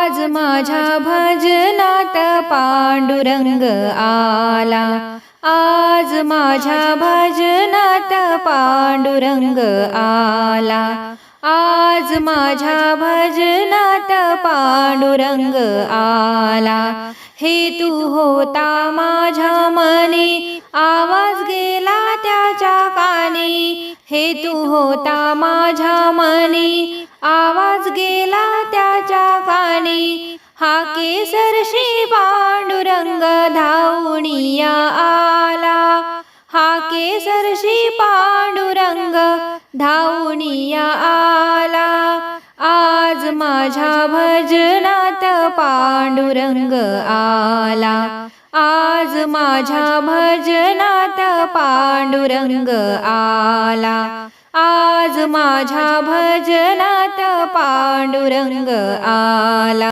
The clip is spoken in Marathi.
आज माझ्या भजनात पांडुरंग आला, आज माझ्या भजनात पांडुरंग आला, आज माझ्या भजनात पांडुरंग आला। हेतू होता माझ्या मनी, आवाज गेला त्याच्या कानी, हेतू होता माझ्या मनी, आवाज गेला त्याच्या कानी। हा केसरशी पांडुरंग धावूनिया आला, हा केसरशी पांडुरंग धावूनिया आला। आज माझ्या भजनात पांडुरंग आला, आज माझ्या भजनात पांडुरंग आला, आज माझ्या भजनात पांडुरंग आला।